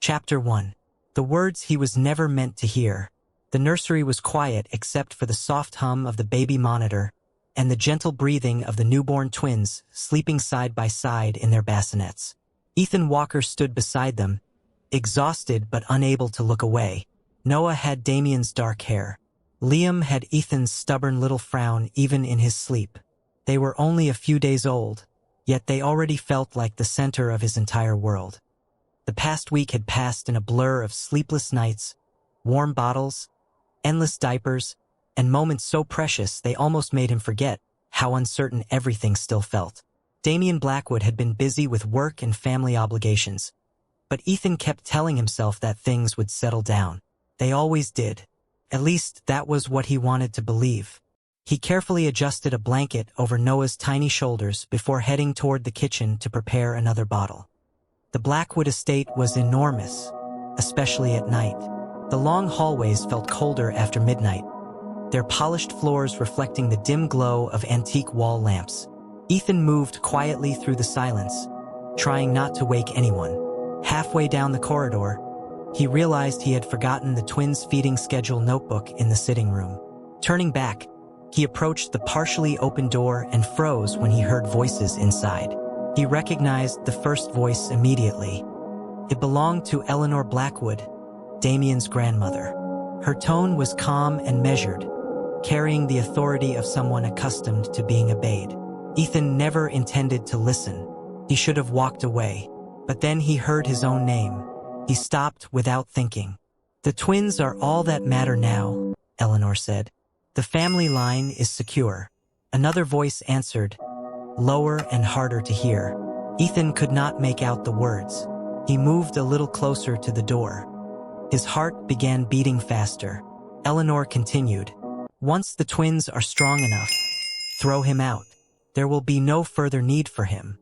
Chapter 1. The words he was never meant to hear. The nursery was quiet except for the soft hum of the baby monitor and the gentle breathing of the newborn twins sleeping side by side in their bassinets. Ethan Walker stood beside them, exhausted but unable to look away. Noah had Damien's dark hair. Liam had Ethan's stubborn little frown even in his sleep. They were only a few days old, yet they already felt like the center of his entire world. The past week had passed in a blur of sleepless nights, warm bottles, endless diapers, and moments so precious they almost made him forget how uncertain everything still felt. Damien Blackwood had been busy with work and family obligations, but Ethan kept telling himself that things would settle down. They always did. At least that was what he wanted to believe. He carefully adjusted a blanket over Noah's tiny shoulders before heading toward the kitchen to prepare another bottle. The Blackwood estate was enormous, especially at night. The long hallways felt colder after midnight, their polished floors reflecting the dim glow of antique wall lamps. Ethan moved quietly through the silence, trying not to wake anyone. Halfway down the corridor, he realized he had forgotten the twins' feeding schedule notebook in the sitting room. Turning back, he approached the partially open door and froze when he heard voices inside. He recognized the first voice immediately. It belonged to Eleanor Blackwood, Damien's grandmother. Her tone was calm and measured, carrying the authority of someone accustomed to being obeyed. Ethan never intended to listen. He should have walked away. But then he heard his own name. He stopped without thinking. "The twins are all that matter now," Eleanor said. "The family line is secure." Another voice answered, lower and harder to hear. Ethan could not make out the words. He moved a little closer to the door. His heart began beating faster. Eleanor continued, "Once the twins are strong enough, throw him out. There will be no further need for him."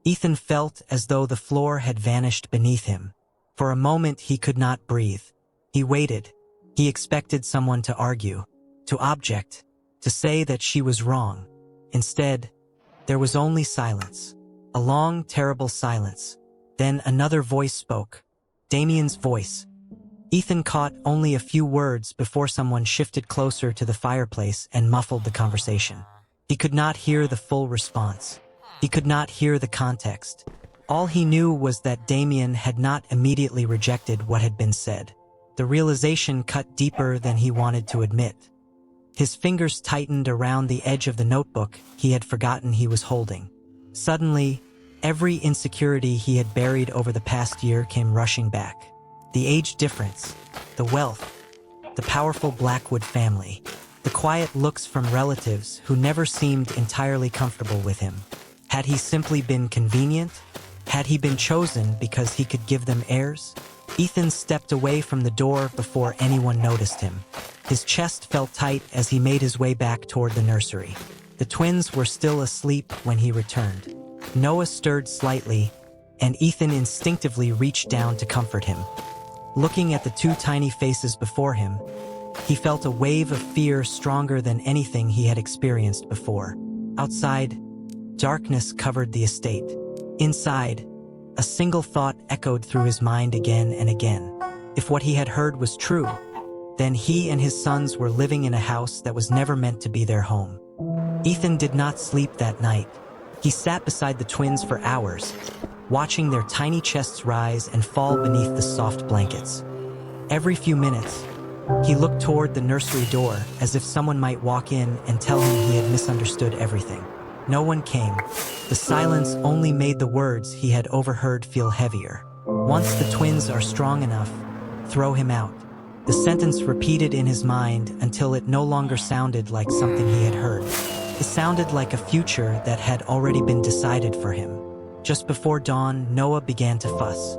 Ethan felt as though the floor had vanished beneath him. For a moment he could not breathe. He waited. He expected someone to argue, to object, to say that she was wrong. Instead, there was only silence. A long, terrible silence. Then another voice spoke. Damien's voice. Ethan caught only a few words before someone shifted closer to the fireplace and muffled the conversation. He could not hear the full response. He could not hear the context. All he knew was that Damien had not immediately rejected what had been said. The realization cut deeper than he wanted to admit. His fingers tightened around the edge of the notebook he had forgotten he was holding. Suddenly, every insecurity he had buried over the past year came rushing back. The age difference, the wealth, the powerful Blackwood family, the quiet looks from relatives who never seemed entirely comfortable with him. Had he simply been convenient? Had he been chosen because he could give them heirs? Ethan stepped away from the door before anyone noticed him. His chest felt tight as he made his way back toward the nursery. The twins were still asleep when he returned. Noah stirred slightly, and Ethan instinctively reached down to comfort him. Looking at the two tiny faces before him, he felt a wave of fear stronger than anything he had experienced before. Outside, darkness covered the estate. Inside, a single thought echoed through his mind again and again. If what he had heard was true, then he and his sons were living in a house that was never meant to be their home. Ethan did not sleep that night. He sat beside the twins for hours, watching their tiny chests rise and fall beneath the soft blankets. Every few minutes, he looked toward the nursery door as if someone might walk in and tell him he had misunderstood everything. No one came. The silence only made the words he had overheard feel heavier. "Once the twins are strong enough, throw him out." The sentence repeated in his mind until it no longer sounded like something he had heard. It sounded like a future that had already been decided for him. Just before dawn, Noah began to fuss.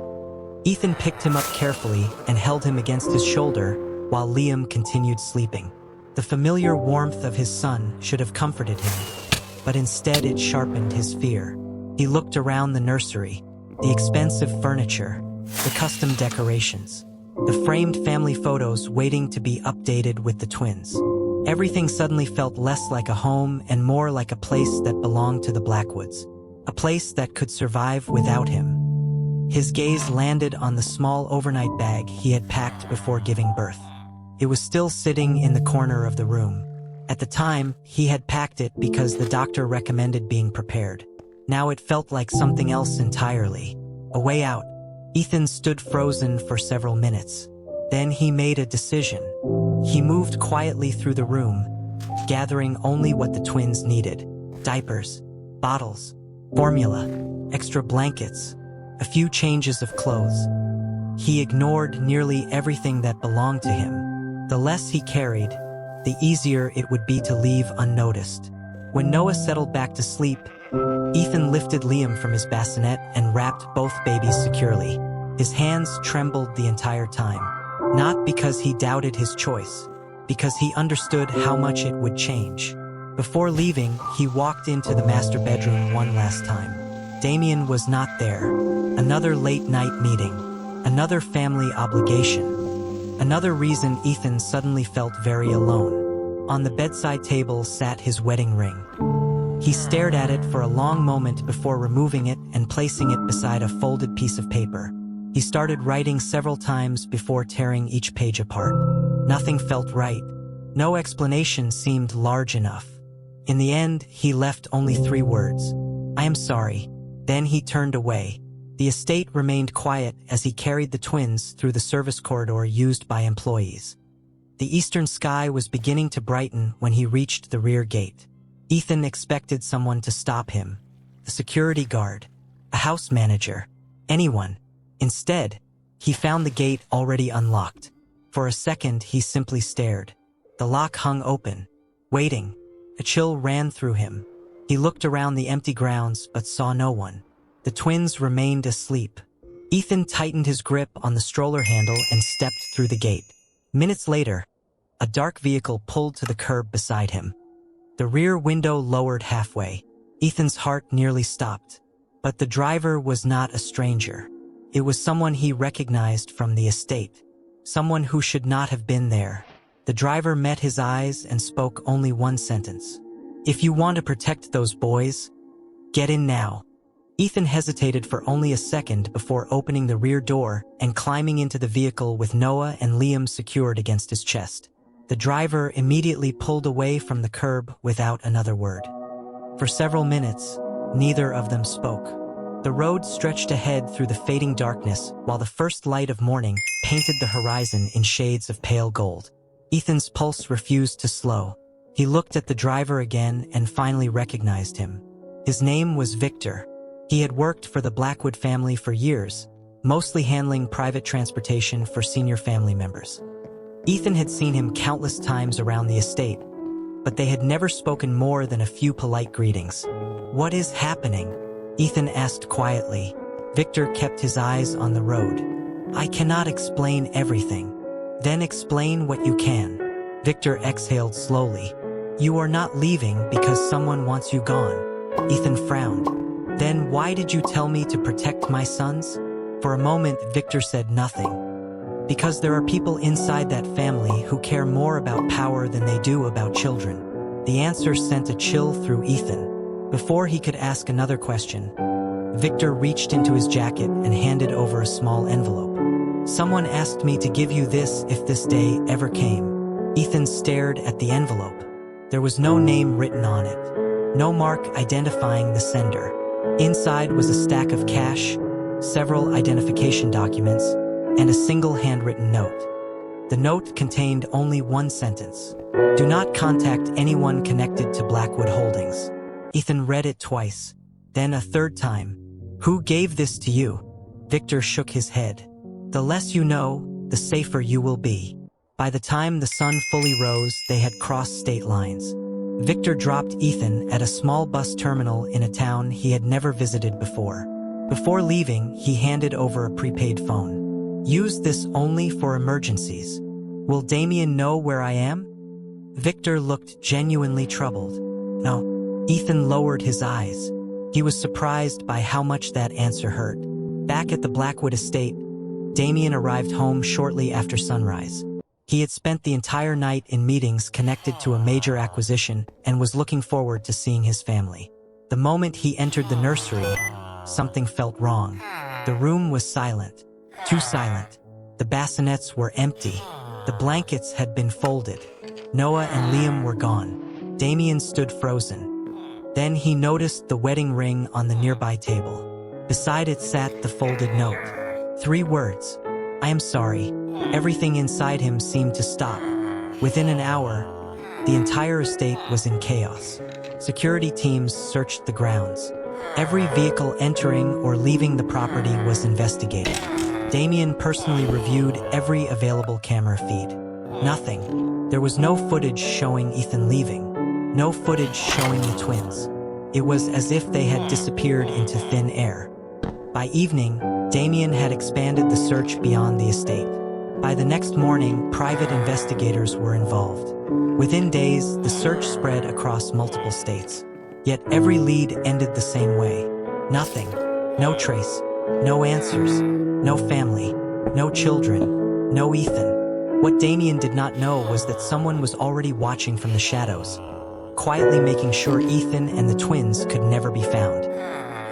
Ethan picked him up carefully and held him against his shoulder while Liam continued sleeping. The familiar warmth of his son should have comforted him, but instead it sharpened his fear. He looked around the nursery, the expensive furniture, the custom decorations, the framed family photos waiting to be updated with the twins. Everything suddenly felt less like a home and more like a place that belonged to the Blackwoods, a place that could survive without him. His gaze landed on the small overnight bag he had packed before giving birth. It was still sitting in the corner of the room. At the time, he had packed it because the doctor recommended being prepared. Now it felt like something else entirely. A way out. Ethan stood frozen for several minutes. Then he made a decision. He moved quietly through the room, gathering only what the twins needed. Diapers, bottles, formula, extra blankets, a few changes of clothes. He ignored nearly everything that belonged to him. The less he carried, the easier it would be to leave unnoticed. When Noah settled back to sleep, Ethan lifted Liam from his bassinet and wrapped both babies securely. His hands trembled the entire time. Not because he doubted his choice, because he understood how much it would change. Before leaving, he walked into the master bedroom one last time. Damien was not there. Another late-night meeting. Another family obligation. Another reason Ethan suddenly felt very alone. On the bedside table sat his wedding ring. He stared at it for a long moment before removing it and placing it beside a folded piece of paper. He started writing several times before tearing each page apart. Nothing felt right. No explanation seemed large enough. In the end, he left only 3 words. "I am sorry." Then he turned away. The estate remained quiet as he carried the twins through the service corridor used by employees. The eastern sky was beginning to brighten when he reached the rear gate. Ethan expected someone to stop him. A security guard, a house manager, anyone. Instead, he found the gate already unlocked. For a second, he simply stared. The lock hung open, waiting. A chill ran through him. He looked around the empty grounds but saw no one. The twins remained asleep. Ethan tightened his grip on the stroller handle and stepped through the gate. Minutes later, a dark vehicle pulled to the curb beside him. The rear window lowered halfway. Ethan's heart nearly stopped. But the driver was not a stranger. It was someone he recognized from the estate. Someone who should not have been there. The driver met his eyes and spoke only one sentence. "If you want to protect those boys, get in now." Ethan hesitated for only a second before opening the rear door and climbing into the vehicle with Noah and Liam secured against his chest. The driver immediately pulled away from the curb without another word. For several minutes, neither of them spoke. The road stretched ahead through the fading darkness while the first light of morning painted the horizon in shades of pale gold. Ethan's pulse refused to slow. He looked at the driver again and finally recognized him. His name was Victor. He had worked for the Blackwood family for years, mostly handling private transportation for senior family members. Ethan had seen him countless times around the estate, but they had never spoken more than a few polite greetings. "What is happening?" Ethan asked quietly. Victor kept his eyes on the road. "I cannot explain everything." "Then explain what you can." Victor exhaled slowly. "You are not leaving because someone wants you gone." Ethan frowned. "Then why did you tell me to protect my sons?" For a moment, Victor said nothing. "Because there are people inside that family who care more about power than they do about children." The answer sent a chill through Ethan. Before he could ask another question, Victor reached into his jacket and handed over a small envelope. "Someone asked me to give you this if this day ever came." Ethan stared at the envelope. There was no name written on it, no mark identifying the sender. Inside was a stack of cash, several identification documents, and a single handwritten note. The note contained only one sentence: "Do not contact anyone connected to Blackwood Holdings." Ethan read it twice, then a third time. "Who gave this to you?" Victor shook his head. "The less you know, the safer you will be." By the time the sun fully rose, they had crossed state lines. Victor dropped Ethan at a small bus terminal in a town he had never visited before. Before leaving, he handed over a prepaid phone. "Use this only for emergencies. Will Damien know where I am?" Victor looked genuinely troubled. "No." Ethan lowered his eyes. He was surprised by how much that answer hurt. Back at the Blackwood estate, Damien arrived home shortly after sunrise. He had spent the entire night in meetings connected to a major acquisition and was looking forward to seeing his family. The moment he entered the nursery, something felt wrong. The room was silent, too silent. The bassinets were empty. The blankets had been folded. Noah and Liam were gone. Damien stood frozen. Then he noticed the wedding ring on the nearby table. Beside it sat the folded note. 3 words. I am sorry. Everything inside him seemed to stop. Within an hour, the entire estate was in chaos. Security teams searched the grounds. Every vehicle entering or leaving the property was investigated. Damien personally reviewed every available camera feed. Nothing. There was no footage showing Ethan leaving. No footage showing the twins. It was as if they had disappeared into thin air. By evening, Damien had expanded the search beyond the estate. By the next morning, private investigators were involved. Within days, the search spread across multiple states. Yet every lead ended the same way. Nothing. No trace. No answers. No family. No children. No Ethan. What Damien did not know was that someone was already watching from the shadows, quietly making sure Ethan and the twins could never be found.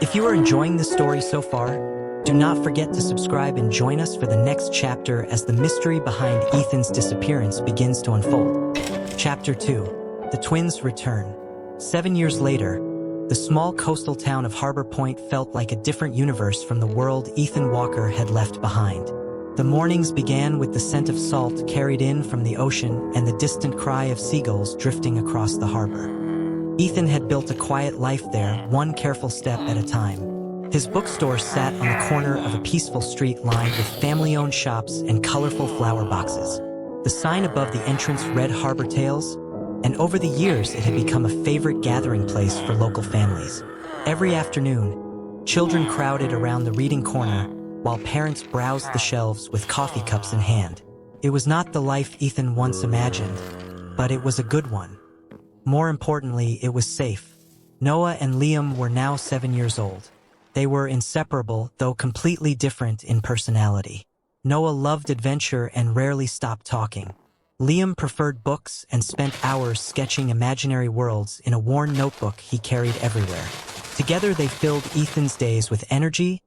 If you are enjoying the story so far, do not forget to subscribe and join us for the next chapter as the mystery behind Ethan's disappearance begins to unfold. Chapter 2. The Twins Return. 7 years later, the small coastal town of Harbor Point felt like a different universe from the world Ethan Walker had left behind. The mornings began with the scent of salt carried in from the ocean and the distant cry of seagulls drifting across the harbor. Ethan had built a quiet life there, one careful step at a time. His bookstore sat on the corner of a peaceful street lined with family-owned shops and colorful flower boxes. The sign above the entrance read Harbor Tales, and over the years it had become a favorite gathering place for local families. Every afternoon, children crowded around the reading corner while parents browsed the shelves with coffee cups in hand. It was not the life Ethan once imagined, but it was a good one. More importantly, it was safe. Noah and Liam were now 7 years old. They were inseparable, though completely different in personality. Noah loved adventure and rarely stopped talking. Liam preferred books and spent hours sketching imaginary worlds in a worn notebook he carried everywhere. Together they filled Ethan's days with energy,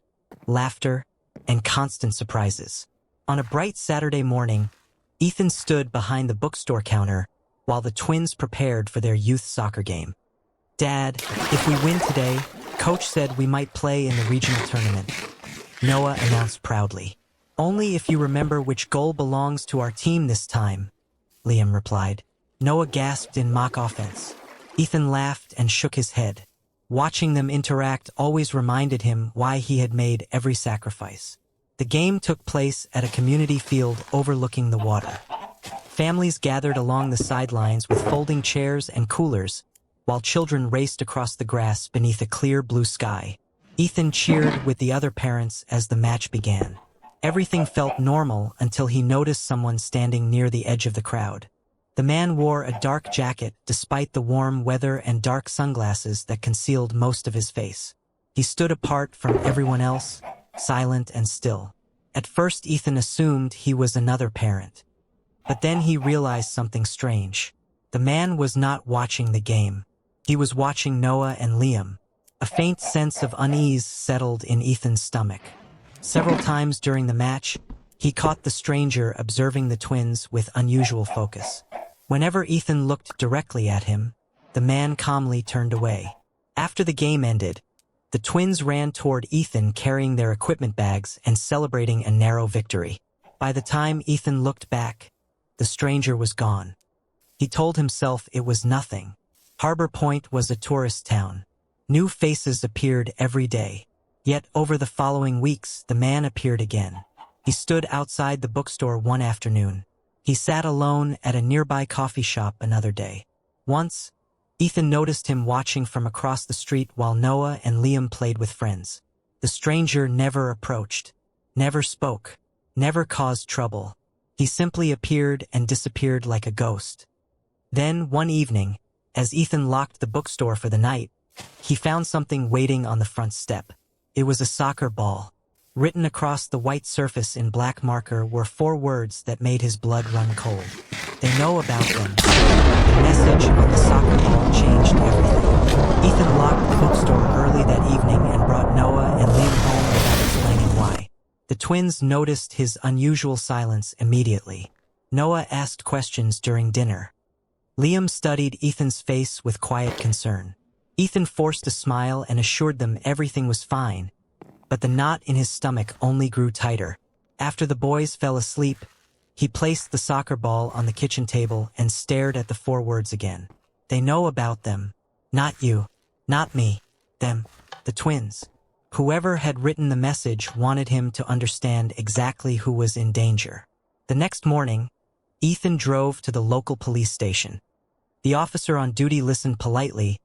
laughter, and constant surprises. On a bright Saturday morning, Ethan stood behind the bookstore counter while the twins prepared for their youth soccer game. "Dad, if we win today, Coach said we might play in the regional tournament," Noah announced proudly. "Only if you remember which goal belongs to our team this time," Liam replied. Noah gasped in mock offense. Ethan laughed and shook his head. Watching them interact always reminded him why he had made every sacrifice. The game took place at a community field overlooking the water. Families gathered along the sidelines with folding chairs and coolers, while children raced across the grass beneath a clear blue sky. Ethan cheered with the other parents as the match began. Everything felt normal until he noticed someone standing near the edge of the crowd. The man wore a dark jacket despite the warm weather and dark sunglasses that concealed most of his face. He stood apart from everyone else, silent and still. At first Ethan assumed he was another parent. But then he realized something strange. The man was not watching the game. He was watching Noah and Liam. A faint sense of unease settled in Ethan's stomach. Several times during the match, he caught the stranger observing the twins with unusual focus. Whenever Ethan looked directly at him, the man calmly turned away. After the game ended, the twins ran toward Ethan carrying their equipment bags and celebrating a narrow victory. By the time Ethan looked back, the stranger was gone. He told himself it was nothing. Harbor Point was a tourist town. New faces appeared every day. Yet over the following weeks, the man appeared again. He stood outside the bookstore one afternoon. He sat alone at a nearby coffee shop another day. Once, Ethan noticed him watching from across the street while Noah and Liam played with friends. The stranger never approached, never spoke, never caused trouble. He simply appeared and disappeared like a ghost. Then, one evening, as Ethan locked the bookstore for the night, he found something waiting on the front step. It was a soccer ball. Written across the white surface in black marker were 4 words that made his blood run cold. "They know about them." The message on the soccer ball changed everything. Ethan locked the bookstore early that evening and brought Noah and Liam home without explaining The twins noticed his unusual silence immediately. Noah asked questions during dinner. Liam studied Ethan's face with quiet concern. Ethan forced a smile and assured them everything was fine, but the knot in his stomach only grew tighter. After the boys fell asleep, he placed the soccer ball on the kitchen table and stared at the four words again. They know about them. Not you. Not me. Them. The twins. Whoever had written the message wanted him to understand exactly who was in danger. The next morning, Ethan drove to the local police station. The officer on duty listened politely,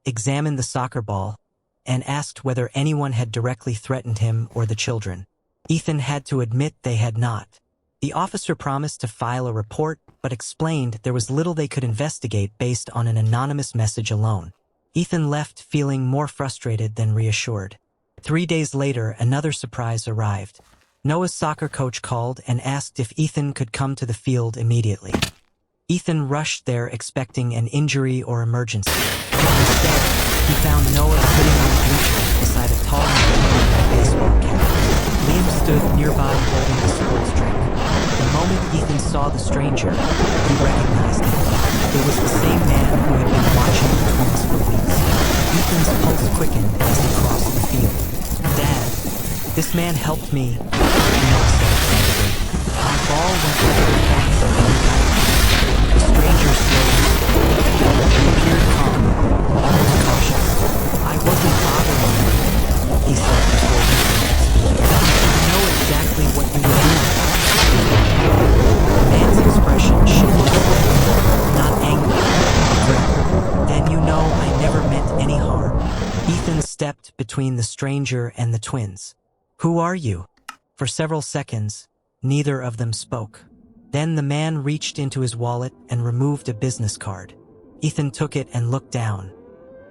examined the soccer ball, and asked whether anyone had directly threatened him or the children. Ethan had to admit they had not. The officer promised to file a report, but explained there was little they could investigate based on an anonymous message alone. Ethan left feeling more frustrated than reassured. 3 days later, another surprise arrived. Noah's soccer coach called and asked if Ethan could come to the field immediately. Ethan rushed there expecting an injury or emergency. Instead, he found Noah sitting on a bleacher beside a tall man wearing a baseball cap. Liam stood nearby holding a sports drink. The moment Ethan saw the stranger, he recognized him. It was the same man who had been watching the twins for weeks. Ethan's pulse quickened as he crossed the field. "Dad, this man helped me," Noah said excitedly. "My ball went over the fence and he got it." The stranger slowly spoke. He appeared calm, almost cautious. "I wasn't bothering you," he said before Ethan could speak. "I know exactly what you were doing." The man's expression shifted slightly, not anger, but regret. "Then you know I never meant any harm." Ethan stepped between the stranger and the twins. "Who are you?" For several seconds, neither of them spoke. Then the man reached into his wallet and removed a business card. Ethan took it and looked down.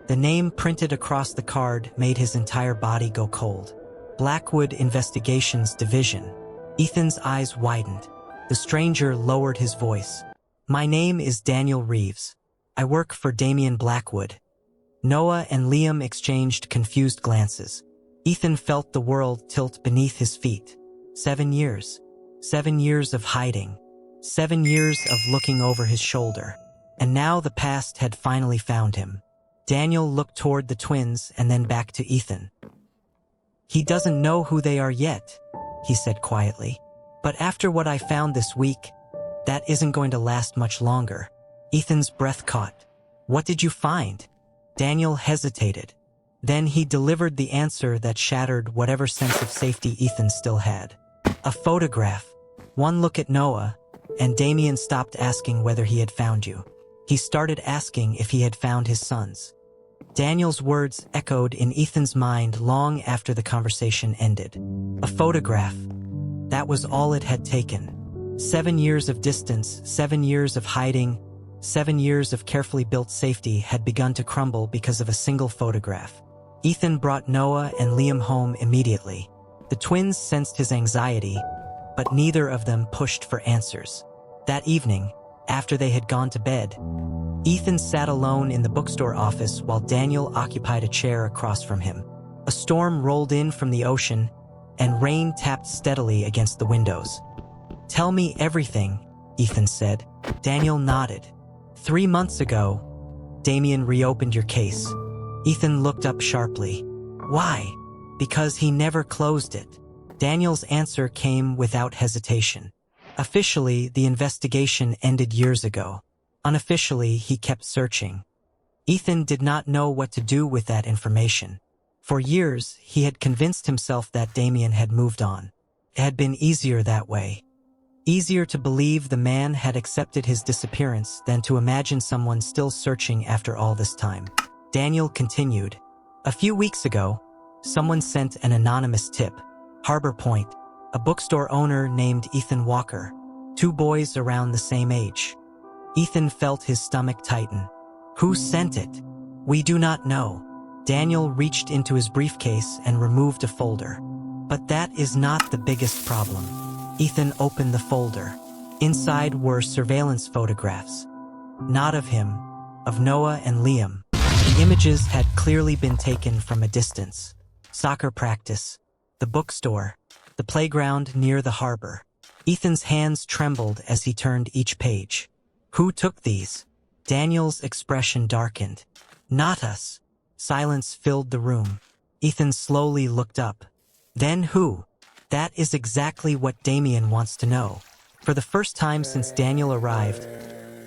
The name printed across the card made his entire body go cold. Blackwood Investigations Division. Ethan's eyes widened. The stranger lowered his voice. "My name is Daniel Reeves. I work for Damien Blackwood." Noah and Liam exchanged confused glances. Ethan felt the world tilt beneath his feet. 7 years. 7 years of hiding. 7 years of looking over his shoulder. And now the past had finally found him. Daniel looked toward the twins and then back to Ethan. "He doesn't know who they are yet," he said quietly. "But after what I found this week, that isn't going to last much longer." Ethan's breath caught. "What did you find?" Daniel hesitated. Then he delivered the answer that shattered whatever sense of safety Ethan still had. "A photograph. One look at Noah, and Damien stopped asking whether he had found you. He started asking if he had found his sons." Daniel's words echoed in Ethan's mind long after the conversation ended. A photograph. That was all it had taken. 7 years of distance, 7 years of hiding, 7 years of carefully built safety had begun to crumble because of a single photograph. Ethan brought Noah and Liam home immediately. The twins sensed his anxiety, but neither of them pushed for answers. That evening, after they had gone to bed, Ethan sat alone in the bookstore office while Daniel occupied a chair across from him. A storm rolled in from the ocean, and rain tapped steadily against the windows. "Tell me everything," Ethan said. Daniel nodded. 3 months ago, Damien reopened your case." Ethan looked up sharply. "Why?" "Because he never closed it." Daniel's answer came without hesitation. Officially, the investigation ended years ago. Unofficially, he kept searching. Ethan did not know what to do with that information. For years, he had convinced himself that Damien had moved on. It had been easier that way. Easier to believe the man had accepted his disappearance than to imagine someone still searching after all this time. Daniel continued. "A few weeks ago, someone sent an anonymous tip. Harbor Point, a bookstore owner named Ethan Walker. 2 boys around the same age." Ethan felt his stomach tighten. "Who sent it?" "We do not know." Daniel reached into his briefcase and removed a folder. "But that is not the biggest problem." Ethan opened the folder. Inside were surveillance photographs. Not of him, of Noah and Liam. The images had clearly been taken from a distance. Soccer practice, the bookstore, The playground near the harbor. Ethan's hands trembled as he turned each page. Who took these? Daniel's expression darkened. Not us. Silence filled the room. Ethan slowly looked up. Then who? That is exactly what Damien wants to know. For the first time since Daniel arrived,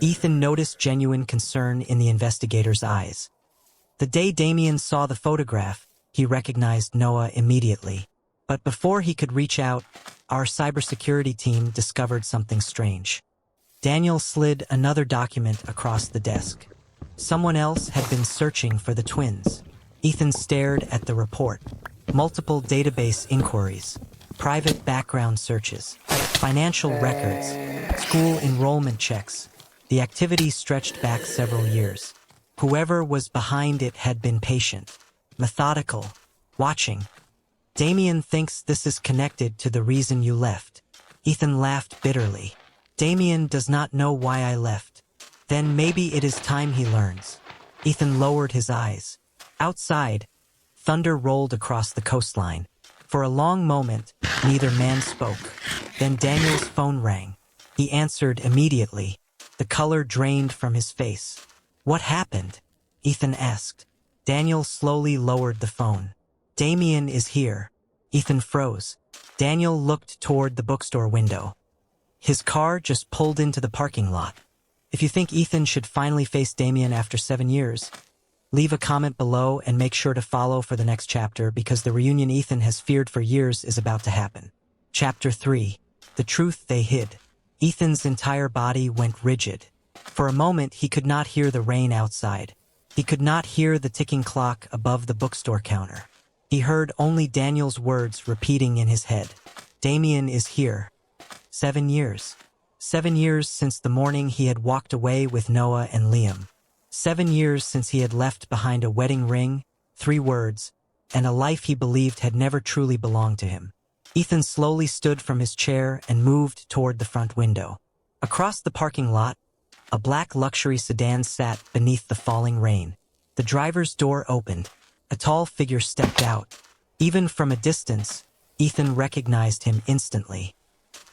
Ethan noticed genuine concern in the investigator's eyes. The day Damien saw the photograph, he recognized Noah immediately. But before he could reach out, our cybersecurity team discovered something strange. Daniel slid another document across the desk. Someone else had been searching for the twins. Ethan stared at the report. Multiple database inquiries, private background searches, financial records, school enrollment checks. The activity stretched back several years. Whoever was behind it had been patient, methodical, watching. Damien thinks this is connected to the reason you left. Ethan laughed bitterly. Damien does not know why I left. Then maybe it is time he learns. Ethan lowered his eyes. Outside, thunder rolled across the coastline. For a long moment, neither man spoke. Then Daniel's phone rang. He answered immediately. The color drained from his face. What happened? Ethan asked. Daniel slowly lowered the phone. Damien is here. Ethan froze. Daniel looked toward the bookstore window. His car just pulled into the parking lot. If you think Ethan should finally face Damien after 7 years, leave a comment below and make sure to follow for the next chapter because the reunion Ethan has feared for years is about to happen. Chapter 3. The Truth They Hid. Ethan's entire body went rigid. For a moment, he could not hear the rain outside. He could not hear the ticking clock above the bookstore counter. He heard only Daniel's words repeating in his head. Damien is here. 7 years. 7 years since the morning he had walked away with Noah and Liam. 7 years since he had left behind a wedding ring, 3 words, and a life he believed had never truly belonged to him. Ethan slowly stood from his chair and moved toward the front window. Across the parking lot, a black luxury sedan sat beneath the falling rain. The driver's door opened. A tall figure stepped out. Even from a distance, Ethan recognized him instantly.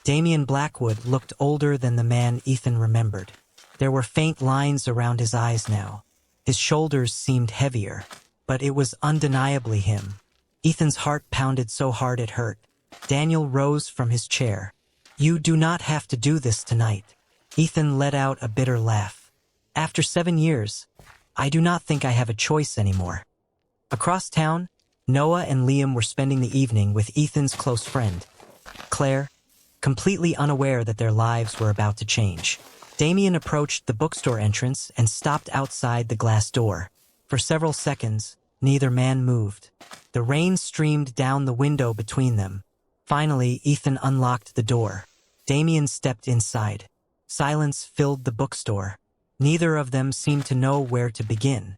Damien Blackwood looked older than the man Ethan remembered. There were faint lines around his eyes now. His shoulders seemed heavier, but it was undeniably him. Ethan's heart pounded so hard it hurt. Daniel rose from his chair. You do not have to do this tonight. Ethan let out a bitter laugh. After 7 years, I do not think I have a choice anymore. Across town, Noah and Liam were spending the evening with Ethan's close friend, Claire, completely unaware that their lives were about to change. Damien approached the bookstore entrance and stopped outside the glass door. For several seconds, neither man moved. The rain streamed down the window between them. Finally, Ethan unlocked the door. Damien stepped inside. Silence filled the bookstore. Neither of them seemed to know where to begin.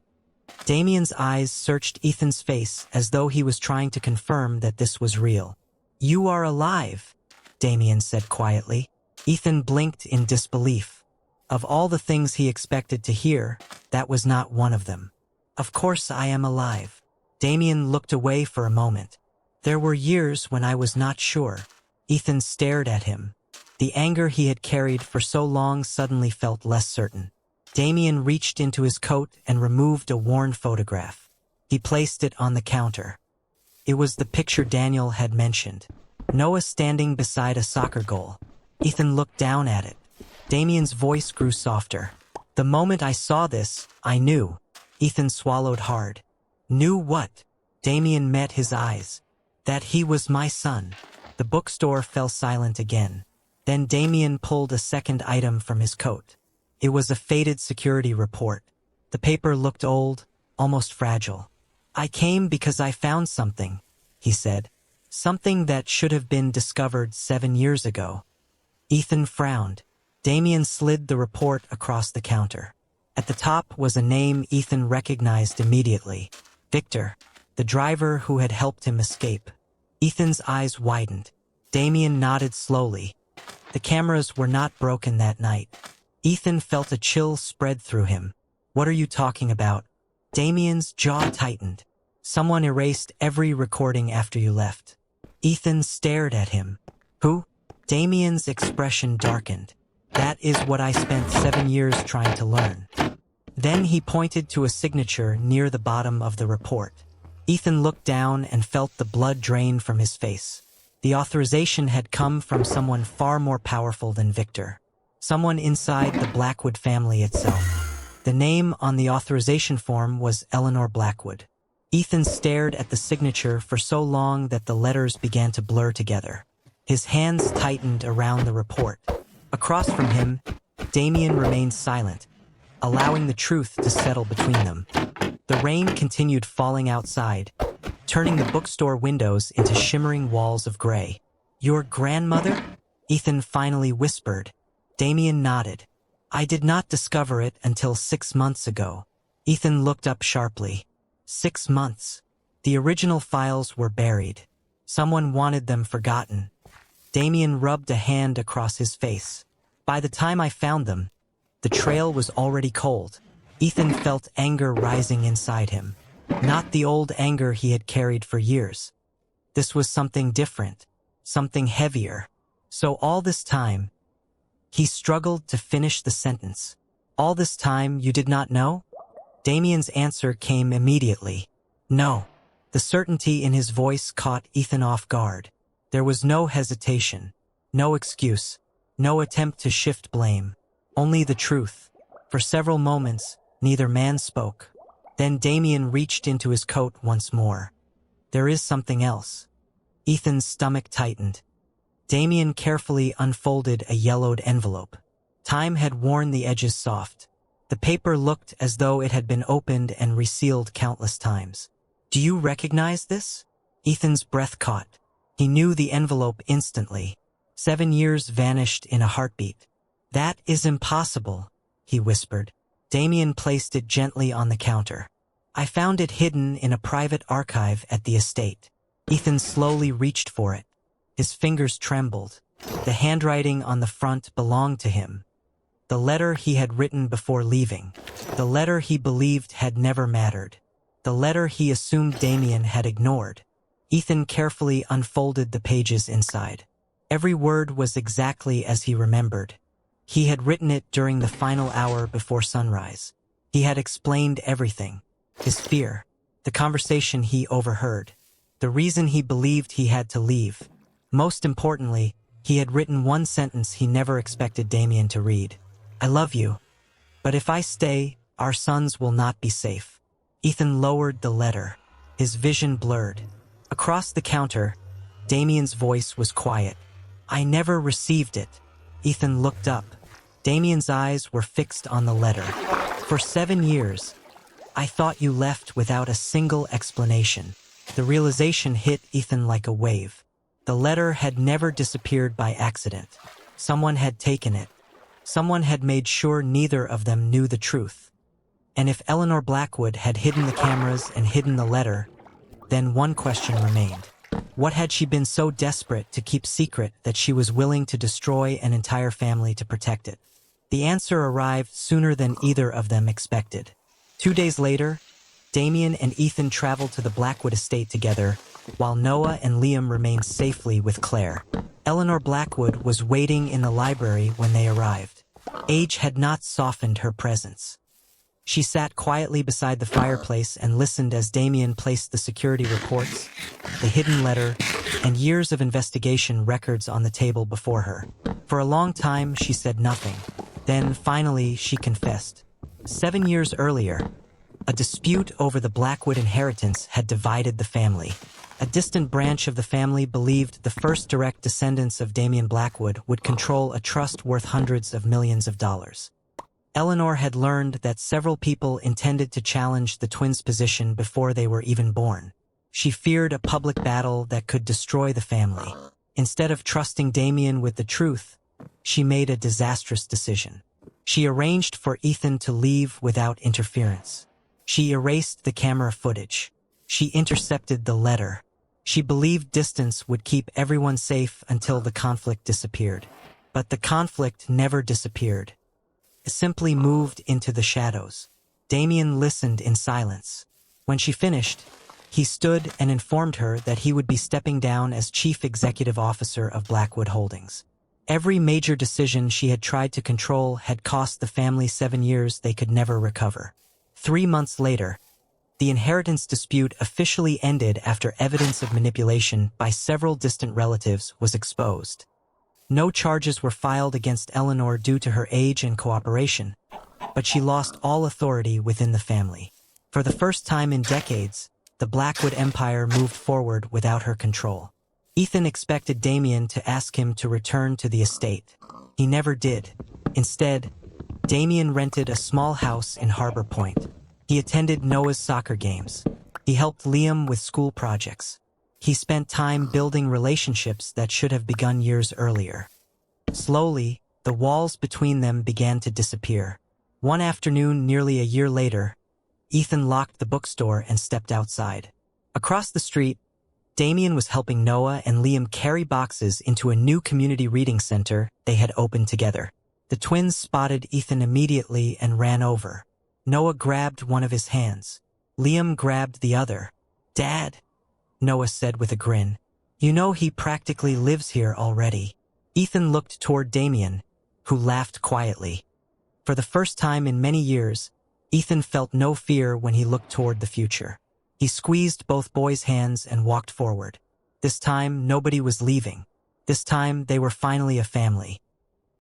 Damien's eyes searched Ethan's face as though he was trying to confirm that this was real. You are alive, Damien said quietly. Ethan blinked in disbelief. Of all the things he expected to hear, that was not one of them. Of course I am alive. Damien looked away for a moment. There were years when I was not sure. Ethan stared at him. The anger he had carried for so long suddenly felt less certain. Damien reached into his coat and removed a worn photograph. He placed it on the counter. It was the picture Daniel had mentioned. Noah standing beside a soccer goal. Ethan looked down at it. Damien's voice grew softer. The moment I saw this, I knew. Ethan swallowed hard. Knew what? Damien met his eyes. That he was my son. The bookstore fell silent again. Then Damien pulled a second item from his coat. It was a faded security report. The paper looked old, almost fragile. I came because I found something, he said. Something that should have been discovered 7 years ago. Ethan frowned. Damien slid the report across the counter. At the top was a name Ethan recognized immediately. Victor, the driver who had helped him escape. Ethan's eyes widened. Damien nodded slowly. The cameras were not broken that night. Ethan felt a chill spread through him. What are you talking about? Damien's jaw tightened. Someone erased every recording after you left. Ethan stared at him. Who? Damien's expression darkened. That is what I spent 7 years trying to learn. Then he pointed to a signature near the bottom of the report. Ethan looked down and felt the blood drain from his face. The authorization had come from someone far more powerful than Victor. Someone inside the Blackwood family itself. The name on the authorization form was Eleanor Blackwood. Ethan stared at the signature for so long that the letters began to blur together. His hands tightened around the report. Across from him, Damien remained silent, allowing the truth to settle between them. The rain continued falling outside, turning the bookstore windows into shimmering walls of gray. "Your grandmother?" Ethan finally whispered. Damien nodded. "I did not discover it until 6 months ago." Ethan looked up sharply. 6 months. The original files were buried. Someone wanted them forgotten. Damien rubbed a hand across his face. "By the time I found them, the trail was already cold." Ethan felt anger rising inside him. Not the old anger he had carried for years. This was something different, something heavier. So all this time, he struggled to finish the sentence. "All this time you did not know?" Damien's answer came immediately. "No." The certainty in his voice caught Ethan off guard. There was no hesitation, no excuse, no attempt to shift blame. Only the truth. For several moments, neither man spoke. Then Damien reached into his coat once more. "There is something else." Ethan's stomach tightened. Damien carefully unfolded a yellowed envelope. Time had worn the edges soft. The paper looked as though it had been opened and resealed countless times. "Do you recognize this?" Ethan's breath caught. He knew the envelope instantly. 7 years vanished in a heartbeat. "That is impossible," he whispered. Damien placed it gently on the counter. "I found it hidden in a private archive at the estate." Ethan slowly reached for it. His fingers trembled. The handwriting on the front belonged to him. The letter he had written before leaving. The letter he believed had never mattered. The letter he assumed Damien had ignored. Ethan carefully unfolded the pages inside. Every word was exactly as he remembered. He had written it during the final hour before sunrise. He had explained everything. His fear. The conversation he overheard. The reason he believed he had to leave. Most importantly, he had written one sentence he never expected Damien to read. "I love you. But if I stay, our sons will not be safe." Ethan lowered the letter. His vision blurred. Across the counter, Damien's voice was quiet. "I never received it." Ethan looked up. Damien's eyes were fixed on the letter. "For 7 years, I thought you left without a single explanation." The realization hit Ethan like a wave. The letter had never disappeared by accident. Someone had taken it. Someone had made sure neither of them knew the truth. And if Eleanor Blackwood had hidden the cameras and hidden the letter, then one question remained. What had she been so desperate to keep secret that she was willing to destroy an entire family to protect it? The answer arrived sooner than either of them expected. 2 days later, Damien and Ethan traveled to the Blackwood estate together, while Noah and Liam remained safely with Claire. Eleanor Blackwood was waiting in the library when they arrived. Age had not softened her presence. She sat quietly beside the fireplace and listened as Damien placed the security reports, the hidden letter, and years of investigation records on the table before her. For a long time, she said nothing. Then, finally, she confessed. 7 years earlier, a dispute over the Blackwood inheritance had divided the family. A distant branch of the family believed the first direct descendants of Damien Blackwood would control a trust worth hundreds of millions of dollars. Eleanor had learned that several people intended to challenge the twins' position before they were even born. She feared a public battle that could destroy the family. Instead of trusting Damien with the truth, she made a disastrous decision. She arranged for Ethan to leave without interference. She erased the camera footage. She intercepted the letter. She believed distance would keep everyone safe until the conflict disappeared. But the conflict never disappeared. It simply moved into the shadows. Damien listened in silence. When she finished, He stood and informed her that he would be stepping down as chief executive officer of Blackwood Holdings. Every major decision she had tried to control had cost the family 7 years they could never recover. 3 months later, the inheritance dispute officially ended after evidence of manipulation by several distant relatives was exposed. No charges were filed against Eleanor due to her age and cooperation, but she lost all authority within the family. For the first time in decades, the Blackwood empire moved forward without her control. Ethan expected Damien to ask him to return to the estate. He never did. Instead, Damien rented a small house in Harbor Point. He attended Noah's soccer games. He helped Liam with school projects. He spent time building relationships that should have begun years earlier. Slowly, the walls between them began to disappear. One afternoon, nearly a year later, Ethan locked the bookstore and stepped outside. Across the street, Damien was helping Noah and Liam carry boxes into a new community reading center they had opened together. The twins spotted Ethan immediately and ran over. Noah grabbed one of his hands. Liam grabbed the other. "Dad," Noah said with a grin. "You know he practically lives here already." Ethan looked toward Damien, who laughed quietly. For the first time in many years, Ethan felt no fear when he looked toward the future. He squeezed both boys' hands and walked forward. This time, nobody was leaving. This time, they were finally a family.